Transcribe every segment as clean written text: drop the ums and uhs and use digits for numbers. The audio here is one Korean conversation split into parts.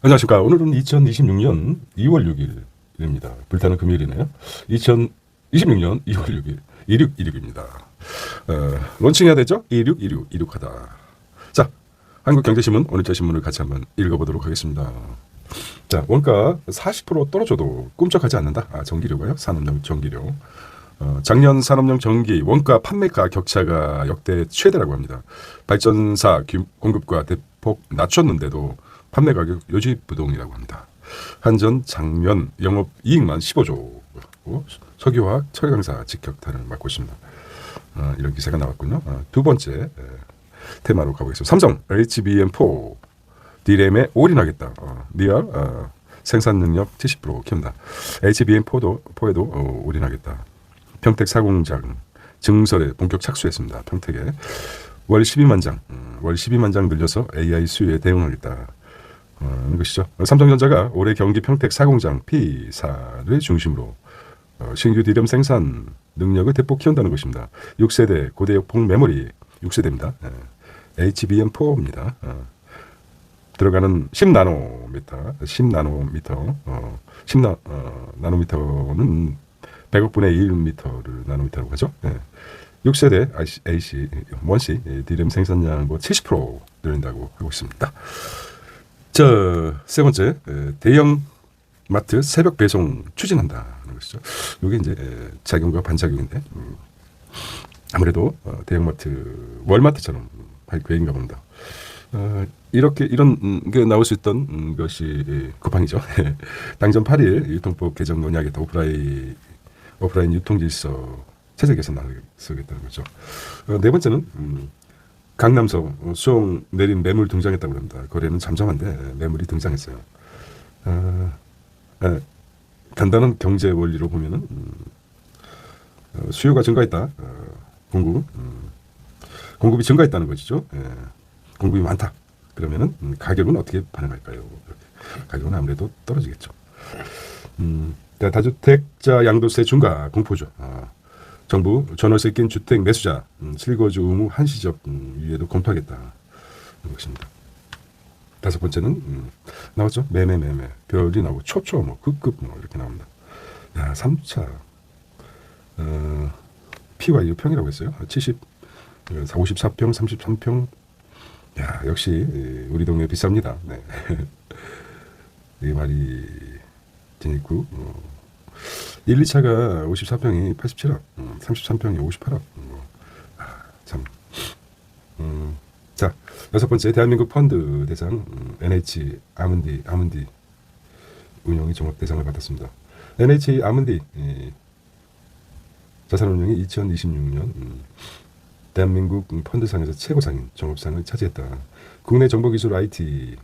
안녕하십니까. 오늘은 2026년 2월 6일입니다. 불타는 금요일이네요. 2026년 2월 6일 2616입니다. 론칭해야 되죠? 2616, 이륙하다. 자, 한국경제신문 오늘자 신문을 같이 한번 읽어보도록 하겠습니다. 자, 원가 40% 떨어져도 꿈쩍하지 않는다. 전기료가요? 산업용 전기료. 작년 산업용 전기 원가 판매가 격차가 역대 최대라고 합니다. 발전사 공급과 대폭 낮췄는데도 판매 가격 요지부동이라고 합니다. 한전 작년 영업이익만 15조, 석유화학 철강사 직격탄을 맞고 있습니다. 이런 기사가 나왔군요. 두 번째 테마로 가보겠습니다. 삼성 HBM4 D램에 올인하겠다. 리얼 생산 능력 70% 키운다. HBM4에도 올인하겠다. 평택 사공장 증설에 본격 착수했습니다. 평택에 월 12만 장 늘려서 AI 수요에 대응하겠다. 것이죠. 삼성전자가 올해 경기 평택 사공장 P사를 중심으로 신규 D램 생산 능력을 대폭 키운다는 것입니다. 6세대 고대역폭 메모리 6세대입니다. HBM4입니다. 들어가는 10나노미터, 10나노미터는 100억 분의 1미터를 나노미터라고 하죠. 6세대 AC, 원시 D램 생산량 70% 늘린다고 하고 있습니다. 자, 세 번째, 대형 마트 새벽 배송 추진한다는 것이죠. 이게 이제 작용과 반작용인데, 아무래도 대형 마트, 월마트처럼 할 계획인가 봅니다. 이렇게 이런 게 나올 수 있던 것이 쿠팡이죠. 당전 8일 유통법 개정 논의하겠다. 오프라인 유통 질서 체제 개선 나서겠다는 거죠. 네 번째는 강남서 수용 내린 매물 등장했다고 합니다. 거래는 잠잠한데 매물이 등장했어요. 간단한 경제 원리로 보면은 수요가 증가했다. 공급이 증가했다는 것이죠. 공급이 많다. 그러면은 가격은 어떻게 반응할까요? 가격은 아무래도 떨어지겠죠. 다주택자 양도세 중과 공포죠. 정부 전월세 낀 주택 매수자 실거주 의무 한시적 유예도 검토하겠다. 것입니다. 다섯 번째는 나왔죠. 매매 별이 나오고 초초 급급 이렇게 나옵니다. 3차 PYU 평이라고 했어요. 54평 33평. 역시 우리 동네 비쌉니다. 네. 이 말이 재밌고 1, 2차가 54평이 87억, 33평이 58억. 참. 자, 여섯 번째 대한민국 펀드 대상 NH 아문디 운영이 종합 대상을 받았습니다. NH 아문디 자산운용이 2026년 대한민국 펀드상에서 최고상인 종합상을 차지했다. 국내 정보기술 IT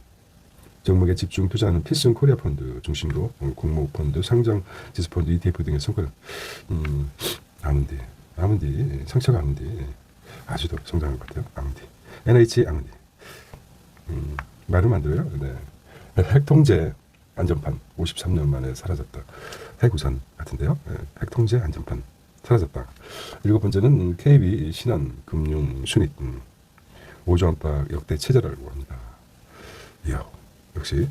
종목에 집중 투자하는 필승 코리아 펀드 중심으로 공모 펀드, 상장 지수 펀드, ETF 등의 성과를 아문디 상처가 아문디 아주 더 성장할 것 같아요. 아문디 NH 아문디 말을 만들어요. 네. 핵통제 안전판 53년 만에 사라졌다. 해구산 같은데요. 핵통제 안전판 사라졌다. 일곱 번째는 KB 신한 금융 순익 5조 안팎 역대 최저라고 합니다. 이야. 역시.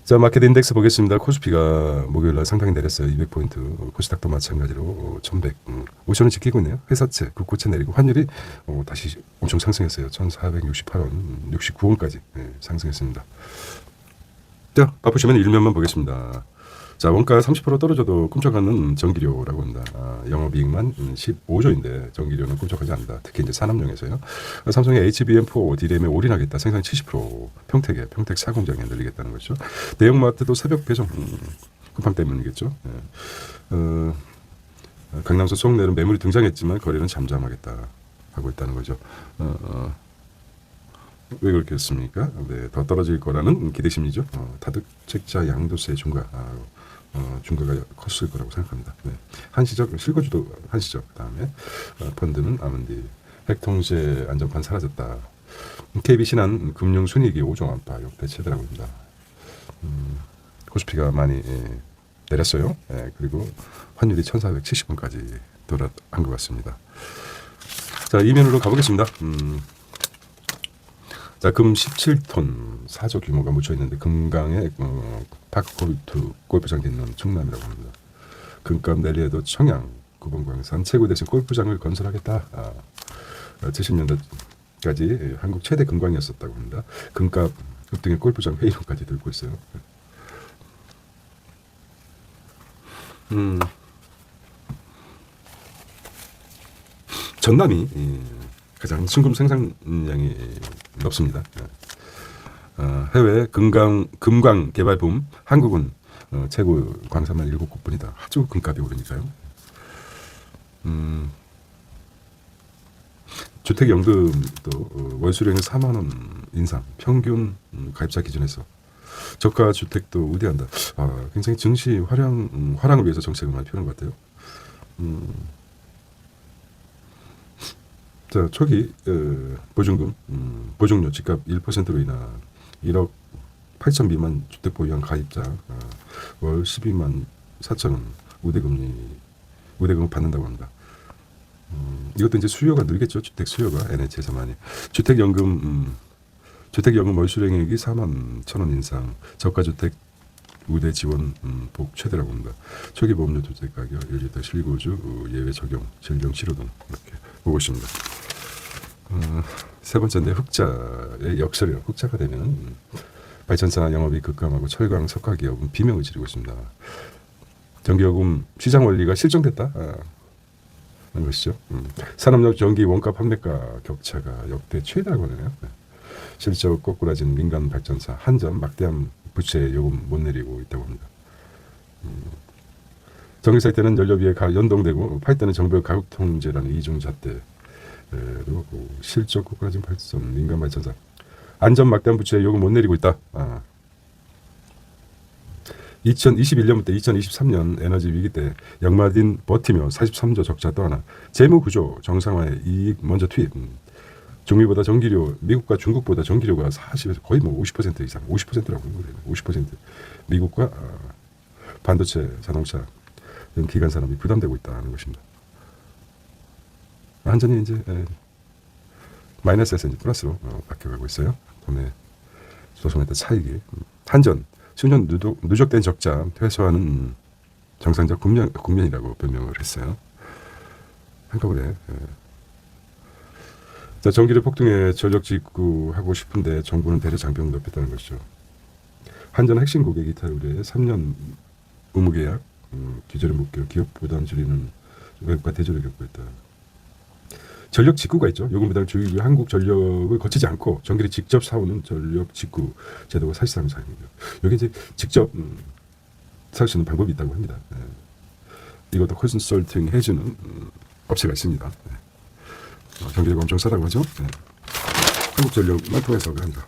자, 마켓 인덱스 보겠습니다. 코스피가 목요일날 상당히 내렸어요. 200포인트. 코스닥도 마찬가지로 1100. 5천원 지키고 있네요. 회사채, 국고채 내리고 환율이 다시 엄청 상승했어요. 1468원, 69원까지 상승했습니다. 자, 바쁘시면 일면만 보겠습니다. 자, 원가 30% 떨어져도 꿈쩍하는 전기료라고 합니다. 영업이익만 15조인데 전기료는 꿈쩍하지 않는다. 특히 이제 산업용에서요. 삼성의 HBM4 D램에 올인하겠다. 생산 70% 평택 사공장에 늘리겠다는 거죠. 대형마트도 새벽 배송 쿠팡 때문이겠죠. 강남서 수용 내는 매물이 등장했지만 거래는 잠잠하겠다 하고 있다는 거죠. 왜 그렇게 했습니까? 네, 더 떨어질 거라는 기대심이죠. 다주택자 양도세 중과가 컸을 거라고 생각합니다. 네. 한시적 실거주도 한시적. 그다음에 펀드는 아문디 핵통제 안전판 사라졌다. KB 신한 금융 순이익이 5조 안팎 역대 최대라고 합니다. 코스피가 많이 내렸어요. 그리고 환율이 1470원까지 돌아간 것 같습니다. 자, 이면으로 가보겠습니다. 자, 금 17톤 4조 규모가 묻혀 있는데 금강에 파크 골프장 짓는 충남이라고 합니다. 금감 내리에도 청양 구봉광산 최고 대신 골프장을 건설하겠다. 70년대까지 한국 최대 금광이었었다고 합니다. 금값 급등의 골프장 회의론까지 들고 있어요. 전남이 가장 순금 생산량이 높습니다. 해외 금광 개발 붐, 한국은 최고 광산만 7곳뿐이다. 아주 금값이 오르니까요. 주택연금도 월수령이 4만 원 인상, 평균 가입자 기준에서 저가 주택도 우대한다. 굉장히 증시 화랑을 위해서 정책을 많이 펴는 것 같아요. 자, 초기 보증금, 보증료 집값 1%로 인한 1억 8천 미만 주택 보유한 가입자 월 12만 4천 원 우대금을 받는다고 합니다. 이것도 이제 수요가 늘겠죠. 주택 수요가 NH에서 많이. 주택연금 월수령액이 4만 1천 원 인상, 저가주택 우대 지원 복 최대라고 합니다. 초기 보험료 주택 가격 1리터 실거주 예외 적용 질병 치료 등 이렇게 보고 있습니다. 세 번째인데 흑자의 역설이요. 흑자가 되면 발전사 영업이 급감하고 철강 석화 기업은 비명을 지르고 있습니다. 전기요금 시장 원리가 실종됐다. 하는 것이죠. 산업용 전기 원가 판매가 격차가 역대 최다라고 하네요. 실적 꼬꾸라진 민간 발전사 한전 막대한 부채 요금 못 내리고 있다고 합니다. 전기 살 때는 연료비에 연동되고 팔 때는 정부 가격 통제라는 이중 잣대로 실적 꼬꾸라진 발전 민간 발전사 안전 막대한 부채 요금 못 내리고 있다. 2021년부터 2023년 에너지 위기 때 영마딘 버티며 43조 적자 또 하나 재무구조 정상화에 이익 먼저 투입. 중미보다 전기료 미국과 중국보다 전기료가 40에서 거의 뭐 50% 이상 50%라고 하는 거예요. 50% 미국과 반도체 자동차 이런 기관 산업이 부담되고 있다는 것입니다. 한전이 이제 마이너스에서 이제 플러스로 바뀌어가고 있어요. 돈에 조성했던 차익이 한전 수년 누적된 적자 퇴소하는 정상적 국면이라고 변명을 했어요. 한꺼번에. 자, 전기료 폭등에 전력 직구하고 싶은데 정부는 대려 장벽을 높였다는 것이죠. 한전 핵심 고객 이탈 우려에 3년 의무 계약, 규제를 묶여 기업 부담 줄이는 외국과 대조를 겪고 있다. 전력 직구가 있죠. 요금 배당 주의 한국 전력을 거치지 않고 전기를 직접 사오는 전력 직구 제도가 사실상 사용입니다. 여기 이제 직접 살 수 있는 방법이 있다고 합니다. 이것도 컨설팅 해주는 업체가 있습니다. 전기료가 엄청 싸다고 하죠. 한국 전력만 통해서 합니다.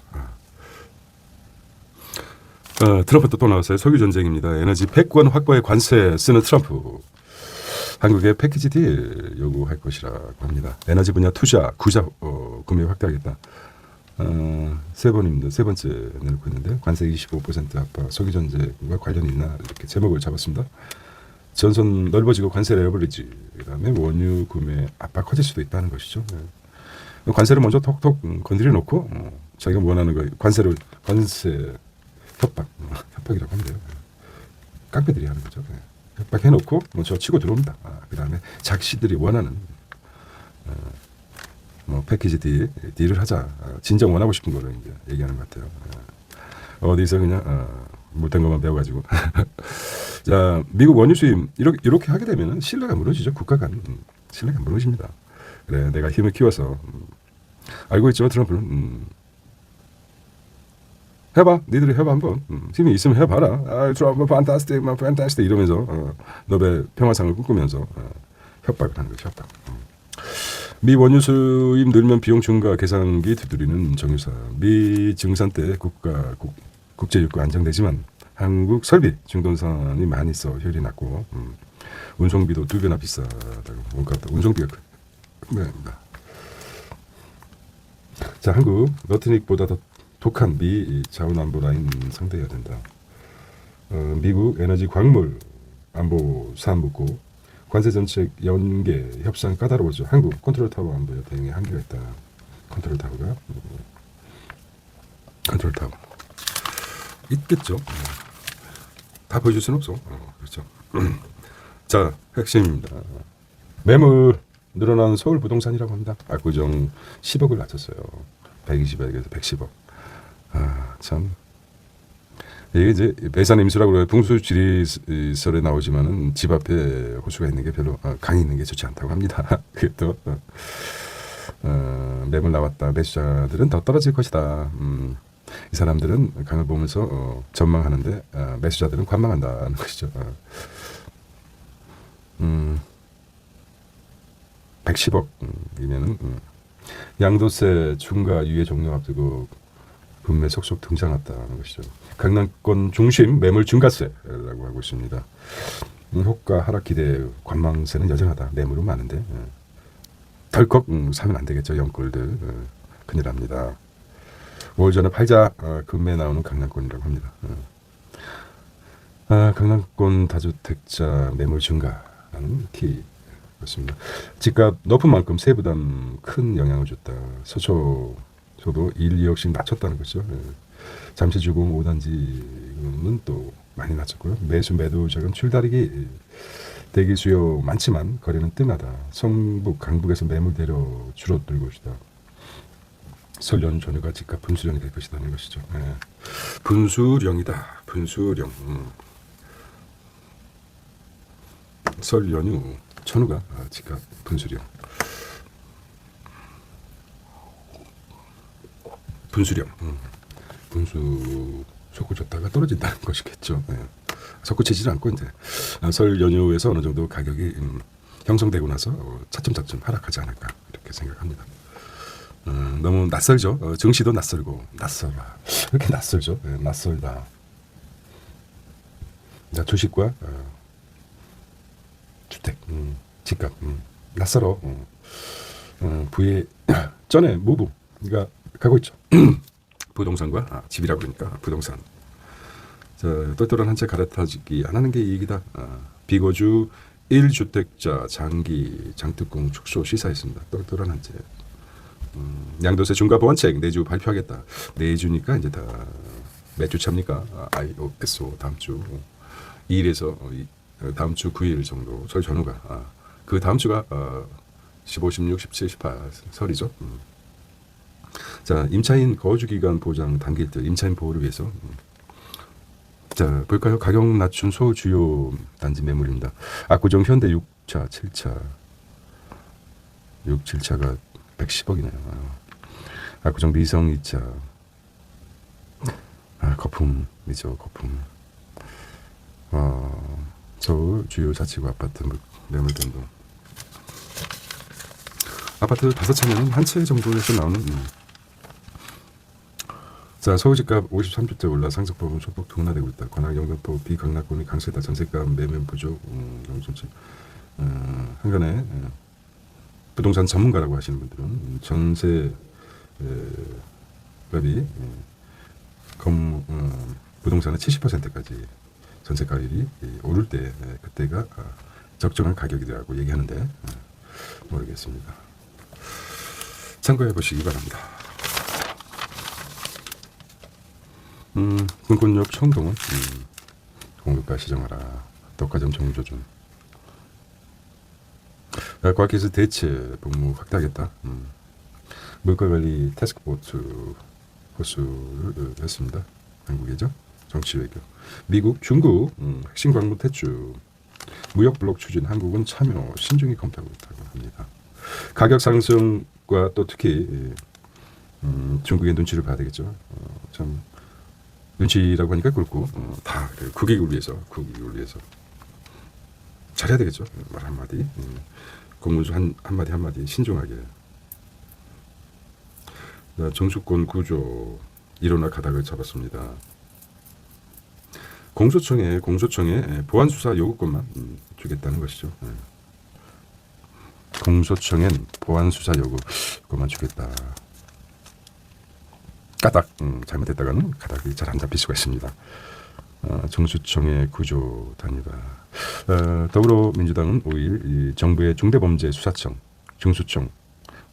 트럼프도 또 나왔어요. 석유 전쟁입니다. 에너지 패권 확보에 관세 쓰는 트럼프. 한국에 패키지 딜 요구할 것이라고 합니다. 에너지 분야 투자, 구매 확대하겠다. 세 번째 내놓고 있는데 관세 25% 압박, 석유 전쟁과 관련이 있나 이렇게 제목을 잡았습니다. 전선 넓어지고 관세 레버리지, 그다음에 원유 구매 압박 커질 수도 있다는 것이죠. 관세를 먼저 톡톡 건드려 놓고 자기가 원하는 거 관세 협박이라고 하면 돼요. 깡패들이 하는 거죠. 협박해놓고 저 치고 들어옵니다. 그다음에 자기들이 원하는 패키지 딜을 하자. 진정 원하고 싶은 거를 이제 얘기하는 것 같아요. 어디서 그냥 못된 것만 배워가지고. 자, 미국 원유 수입 이렇게 하게 되면 신뢰가 무너지죠. 국가 간 신뢰가 무너집니다. 그래, 내가 힘을 키워서 알고 있죠. 트럼프는 해봐. 니들이 해봐 한번. 힘이 있으면 해봐라. 트럼프 판타스틱 이러면서 노벨 평화상을 꿈꾸면서 협박을 하는 거죠. 협박. 미 원유 수입 늘면 비용 증가 계산기 두드리는 정유사. 미 증산 때 국제 유가 안정되지만 한국 설비 중동산이 많이 있어 효율이 낮고 운송비도 2배나 비싸다고. 원가보다 운송비가 큰입니다. 자, 한국 너트닉보다 더 독한 미 자원안보 라인 상대해야 된다. 미국 에너지 광물 안보 사안 묻고 관세 정책 연계 협상 까다로워져. 한국 컨트롤 타워 안보에 대응에 한계가 있다. 컨트롤 타워가 컨트롤 타워 있겠죠. 다 보여줄 수는 없어. 그렇죠. 자, 핵심입니다. 매물 늘어난 서울 부동산이라고 합니다. 압구정 10억을 낮췄어요. 120억에서 110억. 참. 이게 이제 배산 임수라고 그래요. 풍수 지리설에 나오지만은 집 앞에 호수가 있는 게 별로 강이 있는 게 좋지 않다고 합니다. 그것도 매물 나왔다. 매수자들은 더 떨어질 것이다. 이 사람들은 강을 보면서 전망하는데 매수자들은 관망한다는 것이죠. 110억이면은 양도세 중과 유예 종료 앞두고 분매 속속 등장했다는 것이죠. 강남권 중심 매물 중과세라고 하고 있습니다. 호가 하락 기대 관망세는 여전하다. 매물은 많은데 덜컥 사면 안 되겠죠. 영골들 큰일 납니다. 5월 전에 팔자 금매 나오는 강남권이라고 합니다. 강남권 다주택자 매물 증가라는 키 그렇습니다. 집값 높은 만큼 세부담 큰 영향을 줬다. 서초도 1, 2억씩 낮췄다는 거죠. 잠시주공 5단지는 또 많이 낮췄고요. 매수 매도 자금 줄다리기 대기 수요 많지만 거래는 뜸하다. 성북 강북에서 매물 대려 줄어들고 있다. 설 연휴 전후가 집값 분수령이 될 것이라는 것이죠. 분수령이다. 분수령. 설 연휴 전후가 집값 분수령. 분수령. 분수 솟구쳤다가 떨어진다는 것이겠죠. 솟구치지 않고 이제 설 연휴에서 어느 정도 가격이 형성되고 나서 차츰차츰 하락하지 않을까 이렇게 생각합니다. 너무 낯설죠. 증시도 낯설고 낯설다. 이렇게 낯설죠. 낯설다. 자, 주식과 주택, 집값 낯설어. 부의 전에 무브가 가고 있죠. 부동산과 집이라고 그러니까 부동산. 자, 똘똘한 한 채 갈아타기 안 하는 게 이익이다. 비거주 1주택자 장기 장특공 축소 시사했습니다. 똘똘한 한 채. 양도세 중과 보완책 내주 발표하겠다. 내주니까 이제 다 몇 주 차입니까? IOSO 다음 주 2일에서 다음 주 9일 정도 설 전후가 그 다음 주가 15, 16, 17, 18 설이죠. 자, 임차인 거주기간 보장 당길 때 임차인 보호를 위해서 자, 볼까요? 가격 낮춘 소주요 단지 매물입니다. 압구정 현대 6차, 7차 6, 7차가 110억이네요. 압구정 미성 2차 거품이죠. 거품. 서울 주요 자치구 아파트 매물 변동. 아파트 5채면 한 채 정도에서 나오는 자, 서울 집값 53주대 올라 상승폭은 소폭 둔화되고 있다. 관악 영등포 비강락권이 강세다. 전세가 매매 부족. 한간에 부동산 전문가라고 하시는 분들은 전세 값이 부동산의 70%까지 전세 가율이 오를 때 그때가 적정한 가격이라고 얘기하는데 모르겠습니다. 참고해 보시기 바랍니다. 군권역 청동은 공급가 시정하라. 독과점 정조준. 과학기술 대체 복무 확대하겠다. 물가관리 태스크포스 호수를 했습니다. 한국이죠. 정치 외교. 미국, 중국 핵심 광물 퇴출. 무역 블록 추진. 한국은 참여 신중히 검토하고 있다고 합니다. 가격 상승과 또 특히 중국의 눈치를 봐야 되겠죠. 참 눈치라고 하니까 그렇고 다 국익을 위해서 잘해야 되겠죠. 말 한마디 공문서 한마디 신중하게. 정수권 구조 일어나 가닥을 잡았습니다. 공소청에 보안수사 요구권만 주겠다는 것이죠. 공소청엔 보안수사 요구권만 주겠다. 까닥 잘못했다가는 가닥이 잘 안 잡힐 수가 있습니다. 정수청의 구조 단위가 더불어민주당은 5일 정부의 중대범죄수사청 중수청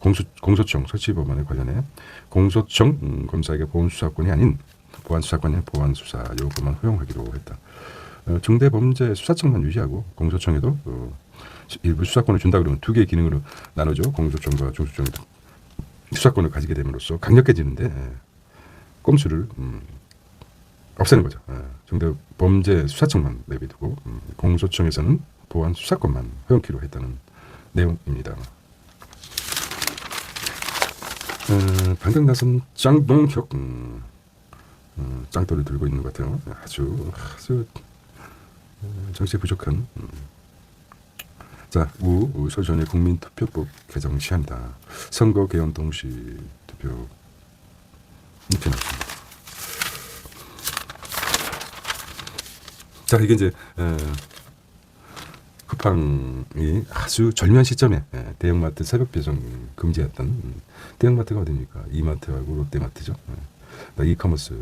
공소청 설치 법안에 관련해 공소청 검사에게 보안 수사권이 아닌 보안 수사 요구만 허용하기로 했다. 중대범죄수사청만 유지하고 공소청에도 일부 수사권을 준다 그러면 두 개의 기능으로 나누죠. 공소청과 중수청이 수사권을 가지게 됨으로써 강력해지는데 꼼수를 없애는 거죠. 중대범죄수사청만 내비두고 공소청에서는 보안 수사권만 허용키로 했다는 내용입니다. 방금 나선 짱동혁 짱돌을 들고 있는 것 같아요. 아주 정치에 부족한. 자, 소전의 국민투표법 개정 시한이다. 선거 개헌 동시 투표 이렇게 나왔습니다. 자, 이게 이제 쿠팡이 아주 절묘한 시점에 대형마트 새벽 배송 금지했던 대형마트가 어디입니까? 이마트하고 롯데마트죠. 이커머스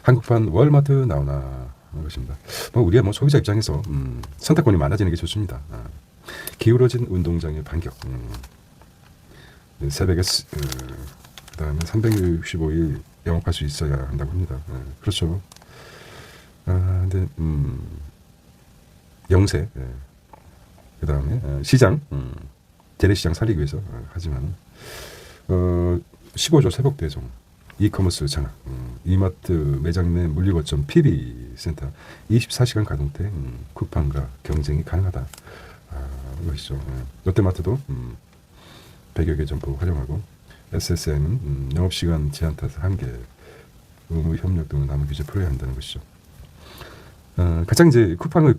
한국판 월마트 나오나 것입니다. 우리가 소비자 입장에서 선택권이 많아지는 게 좋습니다. 기울어진 운동장의 반격. 새벽에 그다음에 365일 영업할 수 있어야 한다고 합니다. 그렇죠. 근데 영세, 그다음에 시장, 재래시장 살리기 위해서 하지만 15조 새벽 배송, 이커머스 장악, 이마트 매장 내 물류거점 PB센터 24시간 가동태 쿠팡과 경쟁이 가능하다. 것이죠. 롯데마트도 100여 개 점포 활용하고 SSM은 영업시간 제한 탓 한계, 의무 협력 등을 남은 규제 풀어야 한다는 것이죠. 가장 이제 쿠팡을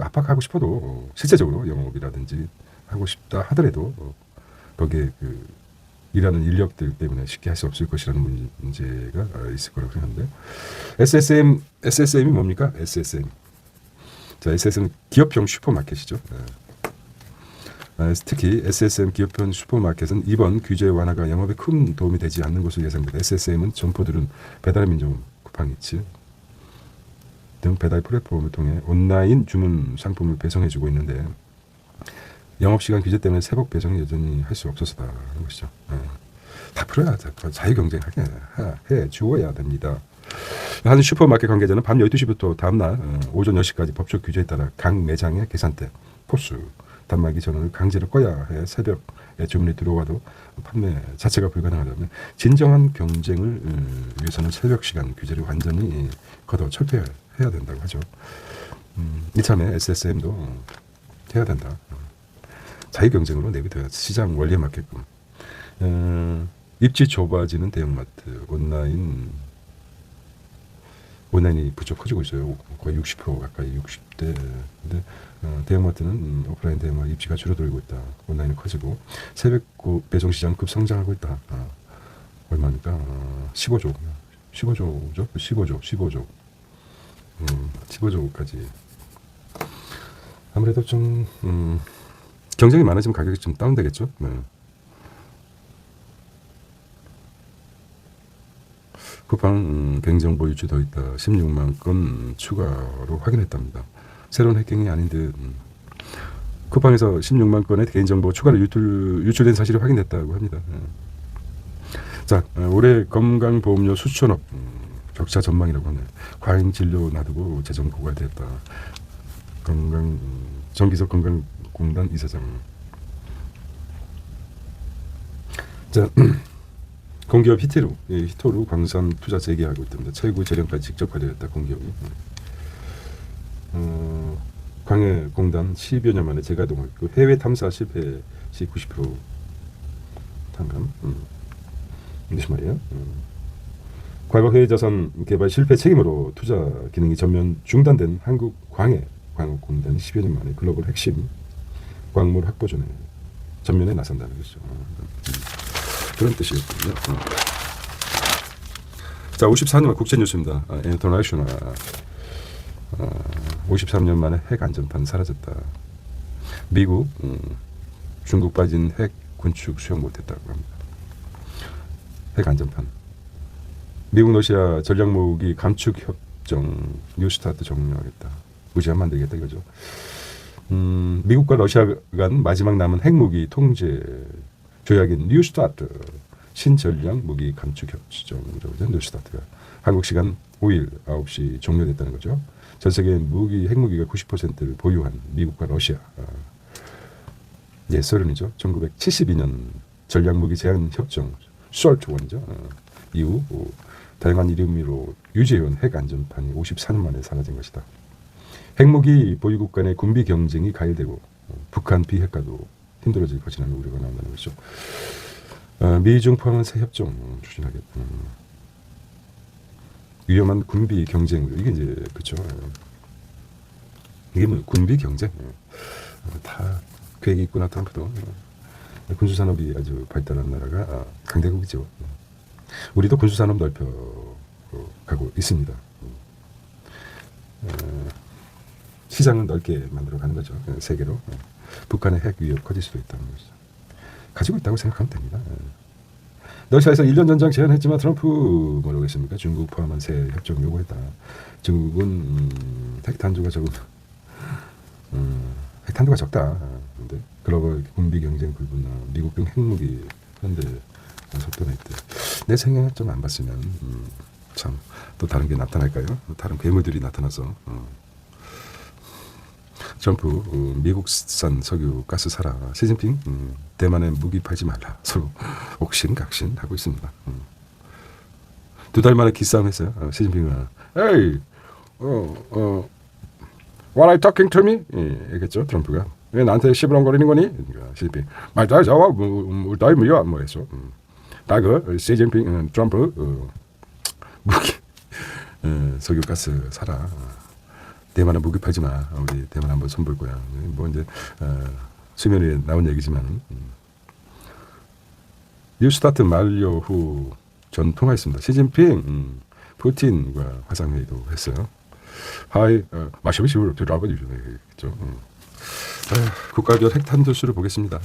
압박하고 싶어도 실제적으로 영업이라든지 하고 싶다 하더라도 거기에 일하는 인력들 때문에 쉽게 할 수 없을 것이라는 문제가 있을 거라고 생각하는데 SSM이 뭡니까? SSM. 자, SSM은 기업형 슈퍼마켓이죠. 특히 SSM 기업형 슈퍼마켓은 이번 규제 완화가 영업에 큰 도움이 되지 않는 것으로 예상됩니다. SSM은 점포들은 배달 민족, 쿠팡이츠 등 배달 플랫폼을 통해 온라인 주문 상품을 배송해주고 있는데 영업시간 규제 때문에 새벽 배송이 여전히 할 수 없어서다는 것이죠. 다 풀어야 자유경쟁하게 해주어야 됩니다. 한 슈퍼마켓 관계자는 밤 12시부터 다음날 오전 10시까지 법적 규제에 따라 각 매장의 계산대, 포수, 단말기 전원을 강제로 꺼야 해 새벽에 주문이 들어와도 판매 자체가 불가능하다면 진정한 경쟁을 위해서는 새벽 시간 규제를 완전히 걷어 철폐해야 된다고 하죠. 이참에 SSM도 해야 된다. 자유경쟁으로 내비둬야 시장 원리에 맞게끔. 입지 좁아지는 대형마트, 온라인이 부쩍 커지고 있어요. 거의 60% 가까이 60대. 근데 대형마트는 오프라인 대형마트 입지가 줄어들고 있다. 온라인이 커지고 새벽 배송 시장 급성장하고 있다. 얼마입니까? 15조죠. 15조까지. 아무래도 좀 경쟁이 많아지면 가격이 좀 다운되겠죠. 쿠팡 개인정보 유출 더 있다. 16만 건 추가로 확인했답니다. 새로운 해킹이 아닌 듯. 쿠팡에서 16만 건의 개인정보 추가로 유출된 사실이 확인됐다고 합니다. 자, 올해 건강보험료 수천억 적자 전망이라고 하네요. 과잉 진료 놔두고 재정 고갈됐다. 정기석 건강공단 이사장. 자, 공기업 히토루 광산 투자 재개하고 있답니다. 최고 재량까지 직접 관리했다. 공기업이. 광해공단 10여 년 만에 재가동을 했고 해외 탐사 실패 시 90% 탐감. 무슨 말이에요? 과거 해외 자산 개발 실패 책임으로 투자 기능이 전면 중단된 한국 광해공단이 10여 년 만에 글로벌 핵심 광물 확보전에 전면에 나선다는 것이죠. 그런 뜻이었군요. 자, 54년 국제뉴스입니다. 인터내셔널 53년 만에 핵 안전판 사라졌다. 미국, 중국 빠진 핵 군축 수용 못했다고 합니다. 핵 안전판. 미국 러시아 전략무기 감축 협정 뉴스타트 종료하겠다. 무시하면 안 되겠다 이거죠. 미국과 러시아 간 마지막 남은 핵무기 통제 조약인 뉴스타트 신전략 무기 감축 협정이죠. 뉴스타트가 한국 시간 5일 9시 종료됐다는 거죠. 전 세계 핵무기가 90%를 보유한 미국과 러시아. 소련이죠. 1972년 전략무기 제한 협정 SALT-1이죠. 이후 다양한 이름으로 유지해온 핵 안전판이 54년 만에 사라진 것이다. 핵무기 보유국 간의 군비 경쟁이 가열되고 북한 비핵화도 힘들어질 것이라는 우려가 나온다는 것이죠. 미중 포함한 새 협정 추진하겠다. 위험한 군비 경쟁 이게 이제 그렇죠. 이게 뭐 군비 경쟁 다 계획이 있구나. 트럼프도 군수 산업이 아주 발달한 나라가 강대국이죠. 우리도 군수 산업 넓혀 가고 있습니다. 시장을 넓게 만들어 가는 거죠. 세계로. 북한의 핵 위협 커질 수도 있다는 것이죠. 가지고 있다고 생각하면 됩니다. 러시아에서 1년 전장 제안했지만 트럼프 뭐라고 했습니까? 중국 포함한 새 협정 요구했다. 중국은 핵탄두가 적은 핵탄두가 적다. 근데 글로벌 군비 경쟁 불분나 미국군 핵무기 현대 속도가 있대. 내 생각을 좀 안 봤으면 참 또 다른 게 나타날까요? 다른 괴물들이 나타나서 트럼프 미국산 석유 가스 사라. 시진핑 대만에 무기 팔지 말라. 서로 옥신각신 하고 있습니다. 2달 만에 기싸움했어요. 시진핑은 Hey, what are you talking to me? 얘기했죠. 트럼프가 왜 나한테 시부렁거리는 거니? 그러니까 시진핑 말다 저와 물다이 뭐야 뭐 했어. 다그 시진핑 트럼프 무기 석유 가스 사라. 대만에 무기 팔지 마. 우리 대만 한번 손볼 거야. 뭐 이제 수면 위에 나온 얘기지만 뉴스타트 만료 후 전 통화했습니다. 시진핑, 푸틴과 화상회의도 했어요. 하이, 마셔보시고 들어가보죠. 국가별 핵탄두수를 보겠습니다.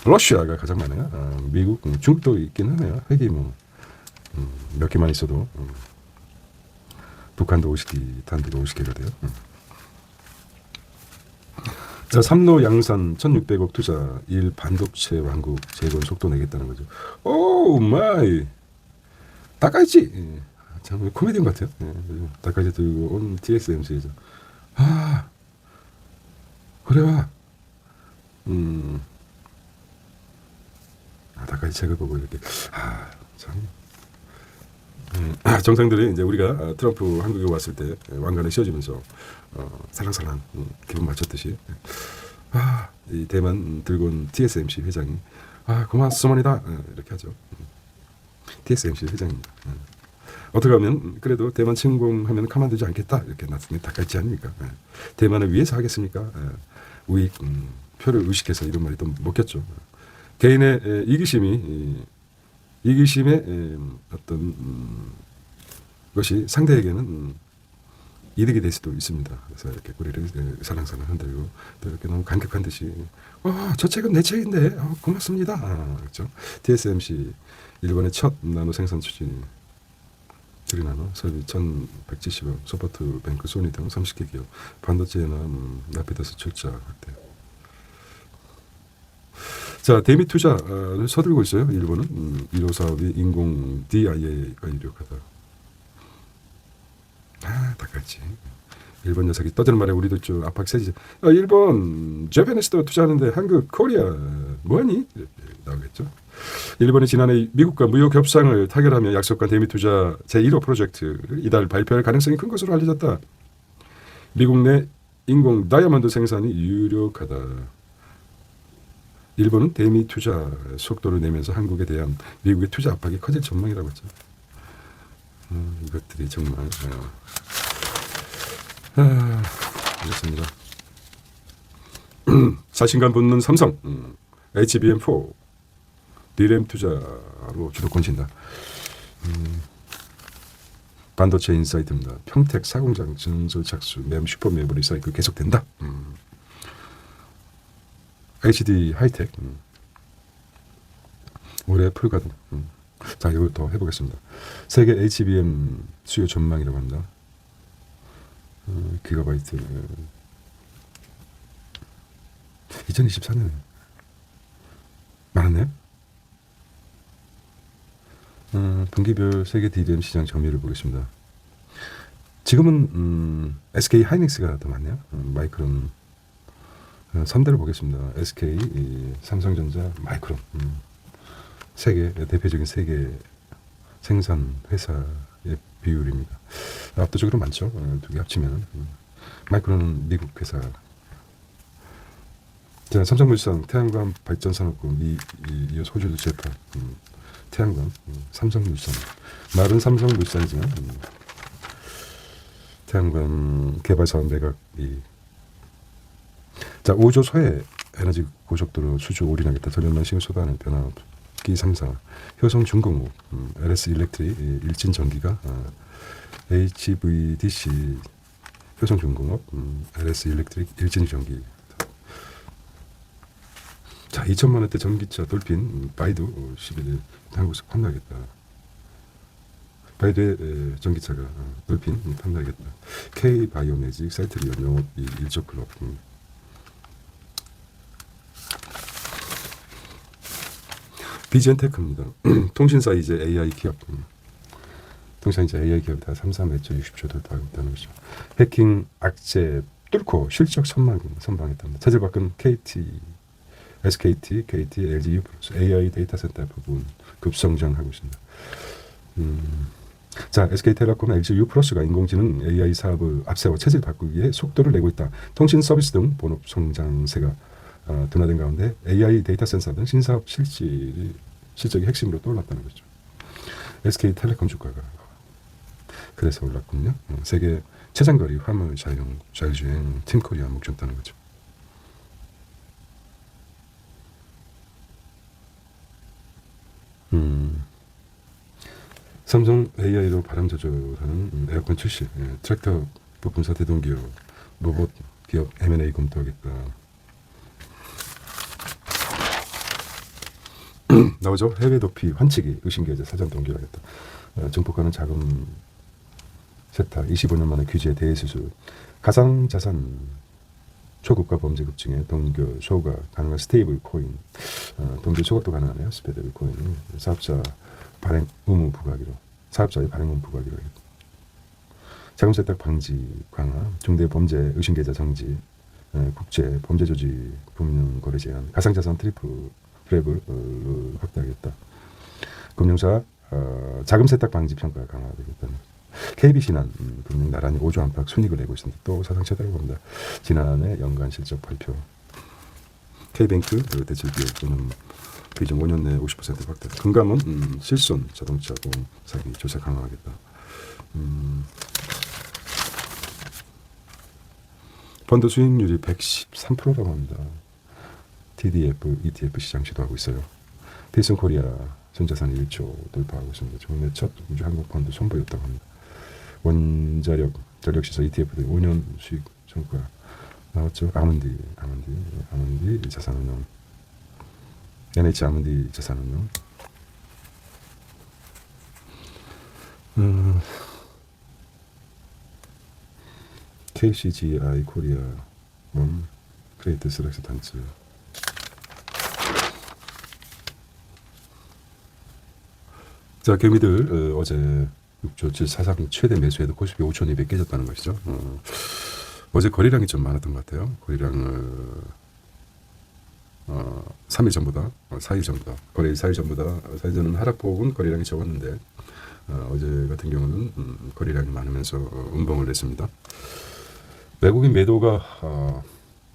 러시아가 가장 많아요. 미국, 중국도 있긴 하네요. 핵이 뭐 몇 개만 있어도 북한도 50기, 탄두가 50개가 돼요. 자, 삼로 양산 1,600억 투자 1 반도체 왕국 재건 속도 내겠다는 거죠. 오 마이 다까이치 참 코미디언 같아요. 다까이치 들고 온 TSMC죠. 그래와 다까이치 책을 보고 이렇게 참 정상들이 이제 우리가 트럼프 한국에 왔을 때 왕관을 씌워주면서 살랑살랑 기분 맞췄듯이 이 대만 들고 온 TSMC 회장이 고맙습니다 이렇게 하죠. TSMC 회장입니다. 어떻게 하면 그래도 대만 침공하면 가만두지 않겠다 이렇게 나중에 다까이치 아닙니까? 대만을 위해서 하겠습니까? 우익 표를 의식해서 이런 말이 또 먹혔죠. 개인의 이기심의 어떤 것이 상대에게는 이득이 될 수도 있습니다. 그래서 이렇게 꼬리를 살랑살랑 흔들고 또 이렇게 너무 감격한 듯이 저 책은 내 책인데 고맙습니다. 그렇죠? TSMC 일본의 첫 나노 생산 추진 드리나노 설비 1,170억 소프트뱅크 소니 등 30개 기업 반도체나 라피다스 출자 확대. 자, 대미 투자를 서두르고 있어요. 일본은 1호 사업이 인공 DIA가 유력하다. 다같이 일본 녀석이 떠드는 말에 우리도 좀 압박 세지. 일본 재패니스도 투자하는데 한국 코리아 뭐하니? 나오겠죠. 일본이 지난해 미국과 무역 협상을 타결하며 약속한 대미 투자 제1호 프로젝트를 이달 발표할 가능성이 큰 것으로 알려졌다. 미국 내 인공 다이아몬드 생산이 유력하다. 일본은 대미 투자 속도를 내면서 한국에 대한 미국의 투자 압박이 커질 전망이라고 했죠. 이것들이 정말 그렇습니다. 자신감 붙는 삼성 HBM4 DRAM 투자로 주도권 진다. 반도체 인사이트입니다. 평택 사공장 증설 착수 슈퍼 메모리 사이클 계속된다. HD 하이텍 올해 풀가동. 자, 이걸 더 해보겠습니다. 세계 HBM 수요 전망이라고 합니다. 기가바이트 2024년에 많았네요. 분기별 세계 DRAM 시장 점유율을 보겠습니다. 지금은 SK 하이닉스가 더 많네요. 마이크론 3대를 보겠습니다. SK, 삼성전자, 마이크론. 세계 대표적인 세계 생산 회사의 비율입니다. 압도적으로 많죠. 두 개 합치면 마이크론은 미국 회사. 자, 삼성물산 태양광 발전산업국 이어서 호주 재판 태양광 삼성물산 말은 삼성물산이지만 태양광 개발 사업 매각이 자 5조 소해 에너지 고속도로 수주 올인하겠다. 전력망 신경 쏟아내는 변압기 3사 효성중공업 LS 일렉트릭 일진전기가 HVDC 효성중공업 LS 일렉트릭 일진전기 자 2천만 원대 전기차 돌핀 바이두 11일 한국에서 판매하겠다. 바이두의 전기차가 돌핀 판매하겠다. K바이오매직 사이트리온 영업이 1조 클럽 비전테크입니다. 통신사 이제 AI 기업 통신사 이제 AI 기업 다 3, 매출 60조 돌파하고 있다는 거죠. 해킹 악재 뚫고 실적 선방했답니다. 차질박은 KT SKT, KT, LG U+, AI 데이터 센터 부분 급성장하고 있습니다. 자, SK텔레콤, LG U+가 인공지능 AI 사업을 앞세워 체질 바꾸기에 속도를 내고 있다. 통신 서비스 등 본업 성장세가 둔화된 가운데 AI 데이터 센서 등 신사업 실적이 핵심으로 떠올랐다는 거죠. SK텔레콤 주가가 그래서 올랐군요. 세계 최장거리 화물 자율주행 팀코리아 목적다는 거죠. 삼성 AI로 바람 조절하는 에어컨 출시, 트랙터 부품사 대동기업, 로봇 기업 M&A 검토하겠다. 나오죠? 해외 도피 환치기 의심계좌 사전 동결하겠다. 증폭하는 자금 세탁 25년 만에 규제 대수술 가상자산 초급과 범죄 급증에 동결 소각 가능한 스테이블 코인 동결 소각도 가능하네요. 스테이블 코인 사업자 발행 의무 부과하기로 사업자의 발행 의무 부과하기로 하겠다. 자금 세탁 방지 강화 중대 범죄 의심 계좌 정지 국제 범죄 조직 금융 거래 제한 가상자산 트랩을 확대하겠다. 금융사 자금 세탁 방지 평가 강화하겠다는 KB신한 금융 나란히 5조 안팎 순이익을 내고 있습니다. 또 사상 최다라고 합니다. 지난해 연간 실적 발표. K뱅크 대출기업 또는 비중 5년 내 50% 확대. 금감원 실손 자동차 보험 사기 조사 강화하겠다. 펀드 수익률이 113%라고 합니다. TDF, ETF 시장 시도하고 있어요. 필승 코리아 전자산 1조 돌파하고 있습니다. 국내 첫 우주 항공 펀드 선보였다고 합니다. 원자력 전력시설 ETF 5년 수익 성과 나왔죠. 아몬디 자산운용, NH 아몬디 자산운용. KCGI 코리아 크레이트 스락스 단츠. 자, 개미들 어제 6조 7 사상 최대 매수해도 코스피 5,200 깨졌다는 것이죠. 어제 거래량이 좀 많았던 것 같아요. 거래량을 3일 전보다 4일 전보다 거래 4일 전보다 4일 전은 하락폭은 거래량이 적었는데 어제 같은 경우는 거래량이 많으면서 음봉을 냈습니다. 외국인 매도가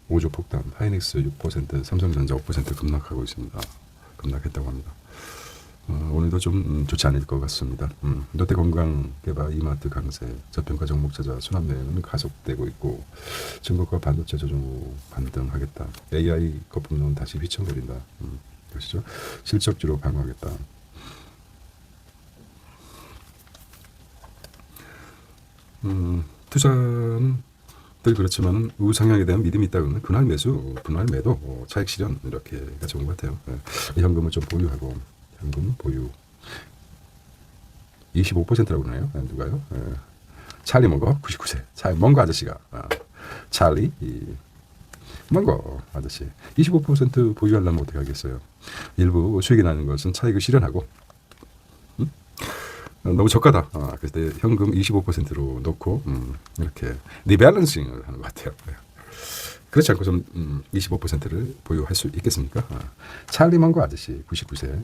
5조 폭탄, 하이닉스 6%, 삼성전자 5% 급락하고 있습니다. 급락했다고 합니다. 오늘도 좀 좋지 않을 것 같습니다. 롯데건강개발, 이마트 강세, 저평가 종목 찾아 순환매는 가속되고 있고 중국과 반도체 조정 반등하겠다. AI 거품론 다시 휘청거린다. 그렇죠? 실적주로 방어하겠다. 투자는 늘 그렇지만 우상향에 대한 믿음이 있다면 분할 매수, 분할 매도, 차익 실현 이렇게가 좋은 것 같아요. 현금을 좀 보유하고 현금 보유 25%라고 그러나요? 누가요? 찰리 몽거 99세 찰리 몽거 아저씨가 찰리 뭔고 아저씨 25% 보유하려면 어떻게 하겠어요. 일부 수익이 나는 것은 차익을 실현하고 너무 저가다. 그래서 현금 25%로 놓고 이렇게 리밸런싱을 하는 것 같아요. 그렇지 않고 좀 25%를 보유할 수 있겠습니까? 찰리 망고 아저씨 99세.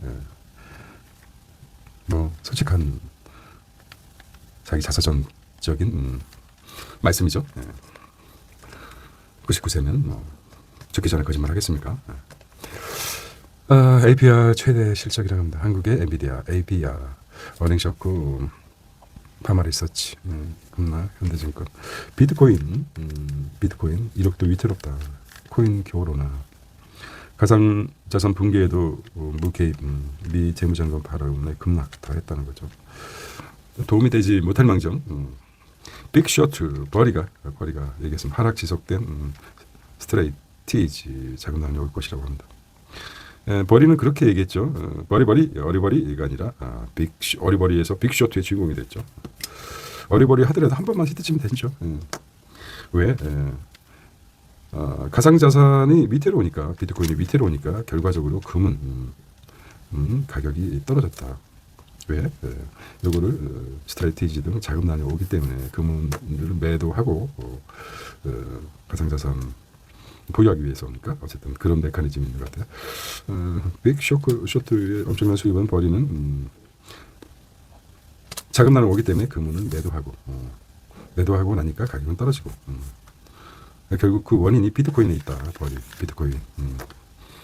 뭐 솔직한 자기 자서전적인 말씀이죠. 99세면 뭐 죽기 전에 거짓말 하겠습니까? APR 최대 실적이라고 합니다. 한국의 엔비디아 APR 어닝 쇼크 파마리서치 금나 현대증권 비트코인 1억도 위태롭다. 코인 겨울오나 가상자산 붕괴에도 무개입 미 재무장관 발언에 급락 다 했다는 거죠. 도움이 되지 못할 망정 빅쇼트 버리가 얘기했으면 하락 지속된 스트레이티지 자금난이 올 것이라고 합니다. 버리는 그렇게 얘기했죠. 어리버리가 아니라 어리버리에서 빅쇼트의 주인공이 됐죠. 어리버리 하더라도 한 번만 히트치면 되죠. 왜? 가상자산이 위태로우니까 비트코인이 위태로우니까 결과적으로 금은 가격이 떨어졌다. 왜? 요거를 스트레이티지 등 자금난이 오기 때문에 금을 매도하고 가상자산 보유하기 위해서니까 어쨌든 그런 메커니즘이 있는 것 같아요. 빅 쇼트의 엄청난 수입은 버리는 자금난이 오기 때문에 금은 매도하고 나니까 가격은 떨어지고 결국 그 원인이 비트코인에 있다. 비트코인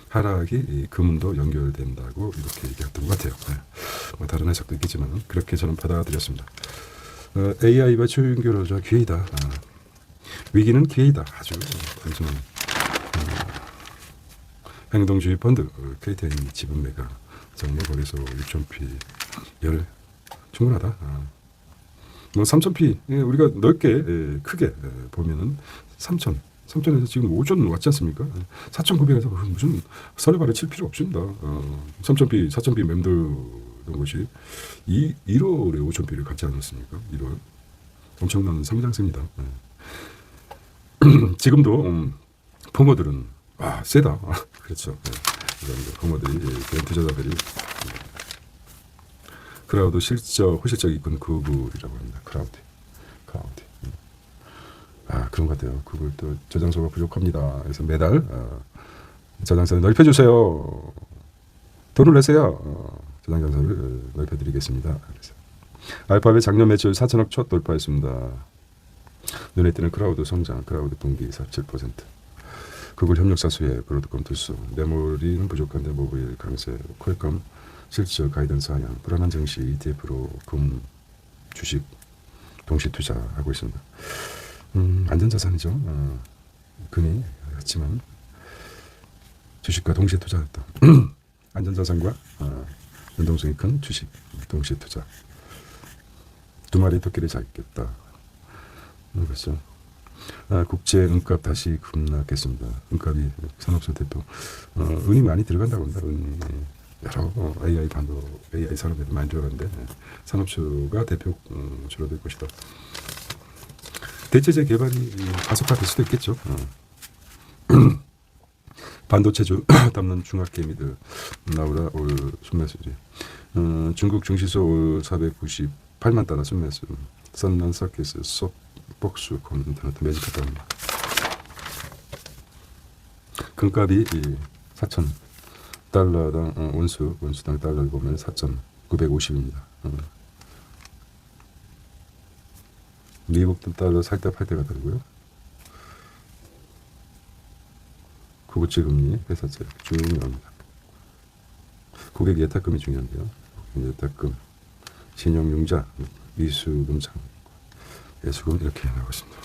하락이 금은도 연결된다고 이렇게 얘기했던 것 같아요. 뭐 다른 해석도 있겠지만 그렇게 저는 받아들였습니다. AI와 초연결하자 기회이다. 위기는 기회이다. 아주 단순한 행동주의 펀드 KTN 지분 매각 정모 거래소 6,000피 열 충분하다. 뭐 3,000피 우리가 넓게 크게 보면은 3,000에서 지금 5천 왔지 않습니까? 4,900에서 무슨 설레발을 칠 필요 없습니다. 3,000피 4,000피 맴돌던 것이 1월에 5,000피를 갖지 않았습니까? 1월 엄청난 성장세입니다. 지금도 포모들은 세다. 그렇죠. 이런 포모들이 개인 투자자들이 크라우드 호실적 이끈 구글이라고 합니다. 크라우드. 그런 것 같아요. 구글 또 저장소가 부족합니다. 그래서 매달 저장소를 넓혀주세요. 돈을 내세요. 저장소를 넓혀드리겠습니다. 그래서 알파벳 작년 매출 4천억 첫 돌파했습니다. 눈에 띄는 크라우드 성장, 크라우드 분기 47%. 구글 협력 사수에 브로드컴 투수, 메모리는 부족한데 모바일 강세, 퀄컴 실적 가이던스 하향, 불안한 증시 ETF로 금 주식 동시 투자하고 있습니다. 안전자산이죠. 금이 같지만 주식과 동시 투자했다. 안전자산과 연동성이 큰 주식 동시 투자. 두 마리 토끼를 잡겠다. 그렇죠. 국제 은값 다시 급락했습니다. 은값이 산업소 대표 은이 많이 들어간다고 합니다. 은이 여러 AI 산업에도 많이 들어가는데 산업수가 대표 줄어들 것이다. 대체제 개발이 가속화될 수도 있겠죠. 반도체주 담는 중학개미들 나오라 올 순매수지. 중국 증시소 올 498만 달러 순매수. 선난서키스 복수 인터넷 매직했다 합니다. 금값이 4,000달러당 원수당 달러를 보면 4,950입니다. 미국 달러 살 때 팔 때가 다르고요. 구구치 금리 회사채 중요합니다. 고객 예탁금이 중요한데요. 예탁금, 신용융자, 미수금 장, 예수금 이렇게 나오고 있습니다.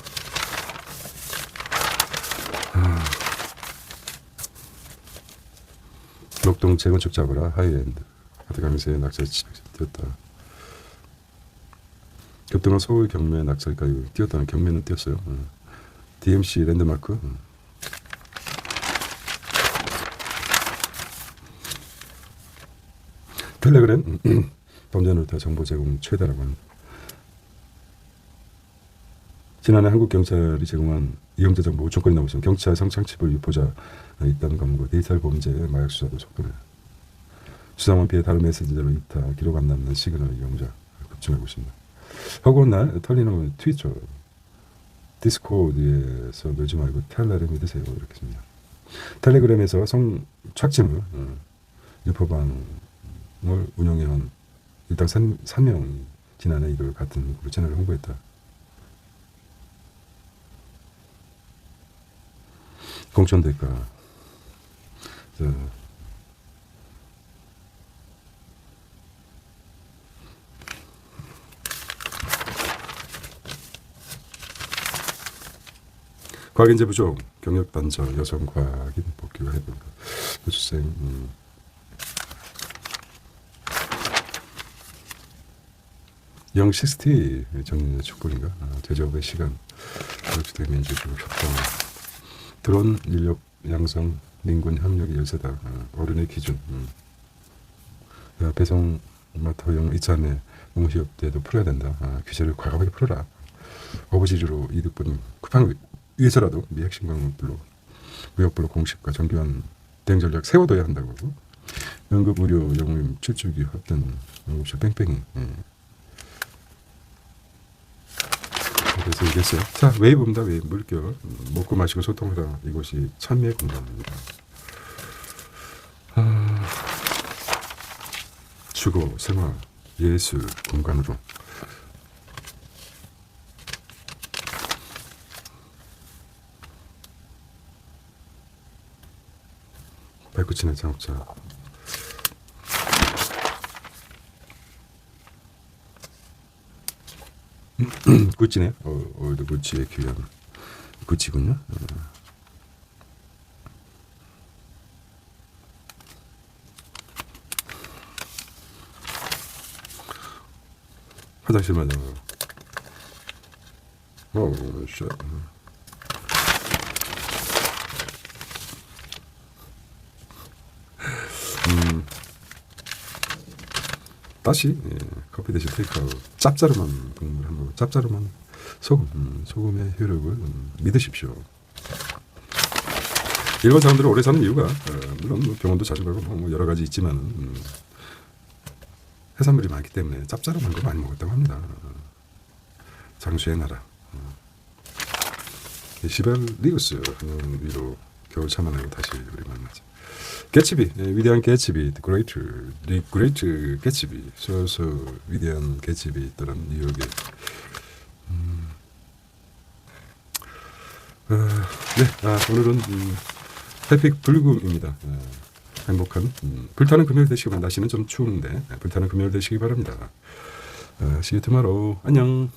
녹동 재건축 잡으라 하이엔드 하드 강세에 낙찰 뛰었다. 급등한 서울 경매 낙찰까지 뛰었다는 경매는 뛰었어요. DMC 랜드마크 텔레그램 범죄노트 정보 제공 최다라고 합니다. 지난해 한국 경찰이 제공한 이영자적 모조건이 넘어선 경찰 성창칩을 유포자 있다는 검거, 디지털 범죄, 마약 수사도 속도내. 수상원 피해 다른 메시지로 이타 기록 안 남는 시그널 이용자 급증하고 있습니다. 허구한 날 털리는 트위터 디스코드에서 놀지 말고 텔레를 믿으세요 이렇게 씁니다. 텔레그램에서 성착취물 유포방을 운영해온 일당 3명이 지난해 이걸 같은 채널을 홍보했다. 공천 대가 과학인재 부족, 경력 단절, 여성 과학인 복귀가 해본다. 교수생 영60 정년의 축복인가? 제조업의 시간, 그렇게 민주주의 협동, 드론 인력 양성, 민군 협력의 열쇠다. 어른의 기준. 배송 마터용 이참에 농시업 때도 풀어야 된다. 규제를 과감하게 풀어라. 어부지리로 이득 보는 쿠팡을 위해서라도 미 핵심 광물로 무역부로 공식과 정교한 대응 전략 세워둬야 한다고. 연급 의료 영웅 7주기 확대 응급실 뺑뺑이. 그래서 얘기했어요. 자, 웨이브입니다. 웨이브 물결. 먹고 마시고 소통하라. 이곳이 참여의 공간입니다. 주거, 생활, 예술 공간으로 발끝이네 장자. 구찌네. 올드 구찌의 귀한 구찌군요. 화장실 마냥. 쉣. 다시 커피 대신 테이크아웃. 짭짤한 국물 한 모금. 짭짤한 소금. 소금의 효력을 믿으십시오. 일본 사람들은 오래 사는 이유가 물론 병원도 자주 가고 뭐 여러 가지 있지만 해산물이 많기 때문에 짭짤한 거 많이 먹었다고 합니다. 장수의 나라. 시벨리우스 위로 겨울 참아내고 다시 우리 만나자. 개츠비, 위대한 개츠비, The Great 개츠비, 위대한 개츠비 있더란 뉴욕에. 오늘은 해픽 불금입니다. 행복한 불타는 금요일 되시기 바랍니다. 날씨는 좀 추운데 불타는 금요일 되시기 바랍니다. See you tomorrow. 안녕.